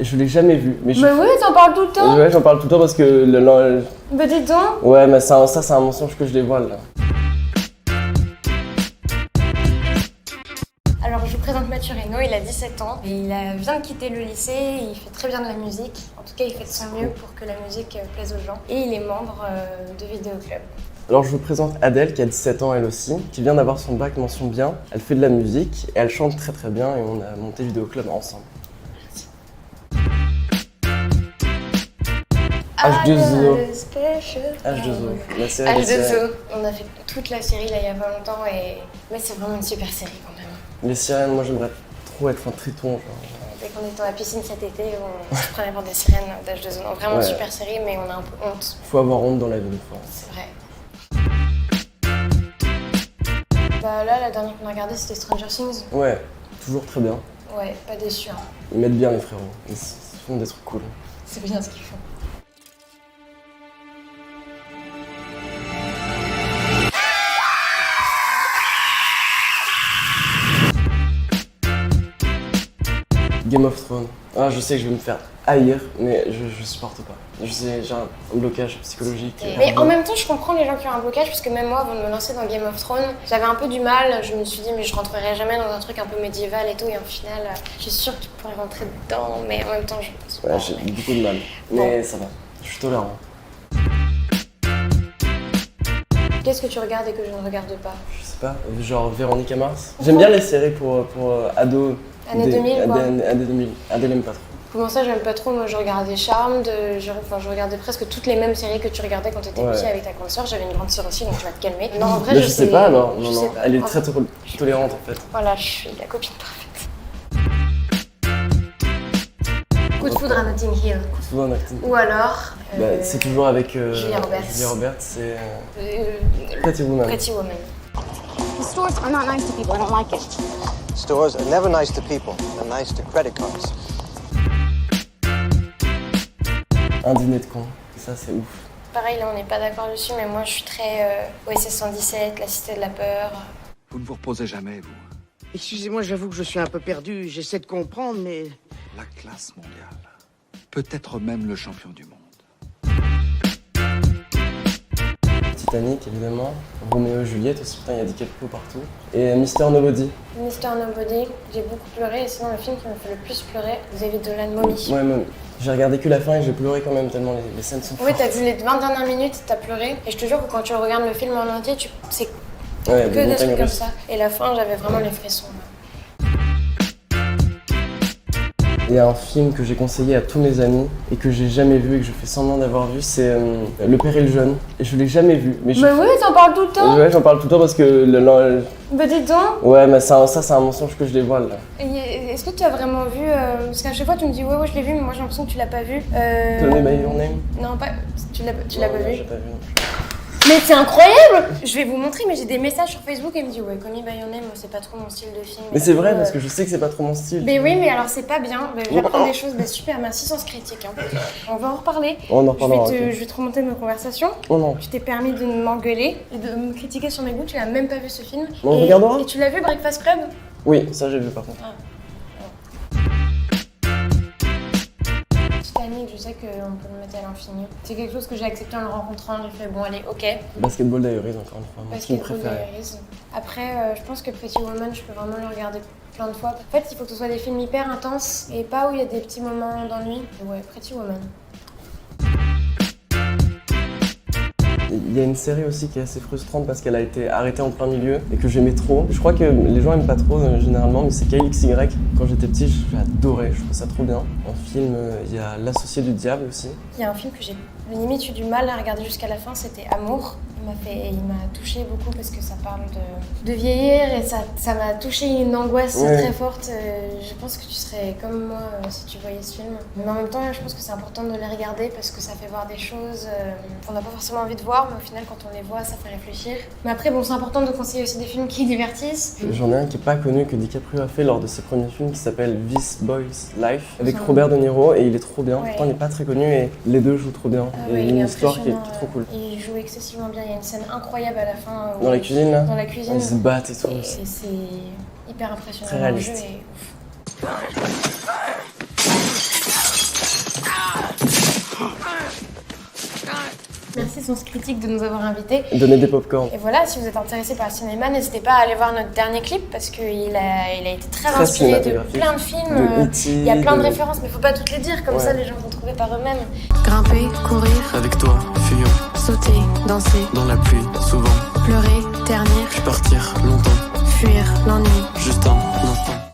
Je l'ai jamais vu, mais Bah oui, t'en parles tout le temps. Ouais, j'en parle tout le temps parce que Bah dis donc. Ouais, mais ça c'est un mensonge que je dévoile là. Alors je vous présente Mathieu Reynaud, il a 17 ans. Et vient de quitter le lycée, il fait très bien de la musique. En tout cas, il fait de son mieux pour que la musique plaise aux gens. Et il est membre de Vidéo Club. Alors je vous présente Adèle qui a 17 ans elle aussi, qui vient d'avoir son bac mention bien. Elle fait de la musique et elle chante très très bien et on a monté Vidéo Club ensemble. H2O. H2O, la série des H2O. sirènes. On a fait toute la série là il y a pas longtemps mais c'est vraiment une super série quand même. Les sirènes, moi j'aimerais trop être un triton. Genre. Dès qu'on était dans la piscine cet été, on se prenait pour des sirènes d'H2O. Donc vraiment une super série mais on a un peu honte. Faut avoir honte dans la vie des fois. C'est vrai. Bah là, la dernière qu'on a regardée c'était Stranger Things. Ouais, toujours très bien. Ouais, pas déçu. Hein. Ils mettent bien les frérots, ils font des trucs cool. C'est bien ce qu'ils font. Game of Thrones. Ah, je sais que je vais me faire haïr, mais je supporte pas. Je sais, j'ai un blocage psychologique. Mais en même temps, je comprends les gens qui ont un blocage, parce que même moi, avant de me lancer dans Game of Thrones, j'avais un peu du mal. Je me suis dit, mais je rentrerai jamais dans un truc un peu médiéval et tout. Et au final, je suis sûre que tu pourrais rentrer dedans, mais en même temps, je pense pas. Ouais, j'ai beaucoup de mal. Mais ça va, je suis tolérant. Qu'est-ce que tu regardes et que je ne regarde pas? Je sais pas, genre Véronique Mars. J'aime bien les séries pour ados. Années 2000 quoi. Années 2000. Adèle aime pas trop. Comment ça, j'aime pas trop? Moi, je regardais Charmed, je regardais presque toutes les mêmes séries que tu regardais quand t'étais petit avec ta grande sœur. J'avais une grande sœur aussi, donc tu vas te calmer. Non, en vrai, mais je sais pas alors. Je Non, sais non. pas. Elle est très tolérante en fait. Voilà, je suis la copine parfaite. Coup de foudre à Notting Hill. Coup de foudre en acting. Ou alors. C'est toujours avec Julia Roberts. Julia Roberts, c'est Pretty Woman. Pretty Woman. The stores are not nice to people. I don't like it. Stores are never nice to people. They're nice to credit cards. Un dîner de con, ça c'est ouf. Pareil, là on n'est pas d'accord dessus, mais moi je suis très OSS 117, la cité de la peur. Vous ne vous reposez jamais, vous. Excusez-moi, j'avoue que je suis un peu perdu. J'essaie de comprendre, mais... La classe mondiale. Peut-être même le champion du monde. Titanic évidemment, Roméo et Juliette aussi, putain il y a DiCaprio partout. Et Mister Nobody. Mister Nobody, j'ai beaucoup pleuré et sinon le film qui me fait le plus pleurer, David Dolan, Mommy. Ouais, même. J'ai regardé que la fin et j'ai pleuré quand même tellement les scènes sont fortes. Oui, t'as vu les 20 dernières minutes, t'as pleuré. Et je te jure que quand tu regardes le film en entier, c'est ouais, que des trucs comme ça. Et la fin, j'avais vraiment les frissons. Il y a un film que j'ai conseillé à tous mes amis et que j'ai jamais vu et que je fais semblant d'avoir vu, c'est Le Père et le Jeune. Et je l'ai jamais vu. Mais oui, t'en parles tout le temps. Ouais, j'en parle tout le temps parce que Bah dis donc. Ouais, mais ça c'est un mensonge que je dévoile là. Est-ce que tu as vraiment vu parce qu'à chaque fois tu me dis ouais je l'ai vu mais moi j'ai l'impression que tu l'as pas vu. Call Me By Your Name. Non pas tu l'as pas vu. J'ai pas vu. Mais c'est incroyable. Je vais vous montrer mais j'ai des messages sur Facebook et elle me dit ouais Call Me By Your Name c'est pas trop mon style de film. Mais c'est vrai parce que je sais que c'est pas trop mon style. Mais oui mais alors c'est pas bien. J'apprends des choses super merci Sens Critique. Hein. On va en reparler. On en reparlera. Je vais te remonter nos conversations. Oh non. Tu t'es permis de m'engueuler et de me critiquer sur mes goûts. Tu n'as même pas vu ce film. On regardera. Et tu l'as vu Breakfast Club? Oui ça j'ai vu par contre. Titanic, je sais qu'on peut le mettre à l'infini. C'est quelque chose que j'ai accepté en le rencontrant. J'ai fait bon allez ok. Basketball Diaries encore une fois. Basketball Diaries. Après je pense que Pretty Woman je peux vraiment le regarder plein de fois. En fait il faut que ce soit des films hyper intenses et pas où il y a des petits moments d'ennui. Ouais Pretty Woman. Il y a une série aussi qui est assez frustrante parce qu'elle a été arrêtée en plein milieu et que j'aimais trop. Je crois que les gens aiment pas trop généralement, mais c'est KXY. Quand j'étais petit, j'adorais, je trouvais ça trop bien. En film, il y a L'Associé du Diable aussi. Il y a un film que j'ai limite eu du mal à regarder jusqu'à la fin, c'était Amour. Il m'a touchée beaucoup parce que ça parle de vieillir et ça m'a touché une angoisse très forte. Je pense que tu serais comme moi si tu voyais ce film. Mais en même temps, je pense que c'est important de les regarder parce que ça fait voir des choses qu'on n'a pas forcément envie de voir, mais au final, quand on les voit, ça fait réfléchir. Mais après, bon, c'est important de conseiller aussi des films qui divertissent. J'en ai un qui est pas connu que DiCaprio a fait lors de ses premiers films qui s'appelle This Boy's Life avec Robert De Niro et il est trop bien. Pourtant, il n'est pas très connu et les deux jouent trop bien. Ah, et il y a une histoire qui est trop cool. Il joue excessivement bien. Il y a une scène incroyable à la fin. Dans la cuisine là. Dans la cuisine. Ils se battent et tout. Et c'est hyper impressionnant. Très réaliste. Le jeu est ouf. Sens Critique de nous avoir invités. Donner des pop-corn. Et voilà, si vous êtes intéressé par le cinéma, n'hésitez pas à aller voir notre dernier clip parce qu'il a été très inspiré de cinématographique. plein de films. De E.T., il y a plein de références, mais faut pas toutes les dire, comme Ouais. ça les gens vont trouver par eux-mêmes. Grimper, courir, Avec toi, fuyant, sauter, danser, dans la pluie, souvent. pleurer, ternir, Partir longtemps, fuir l'ennui. juste un instant.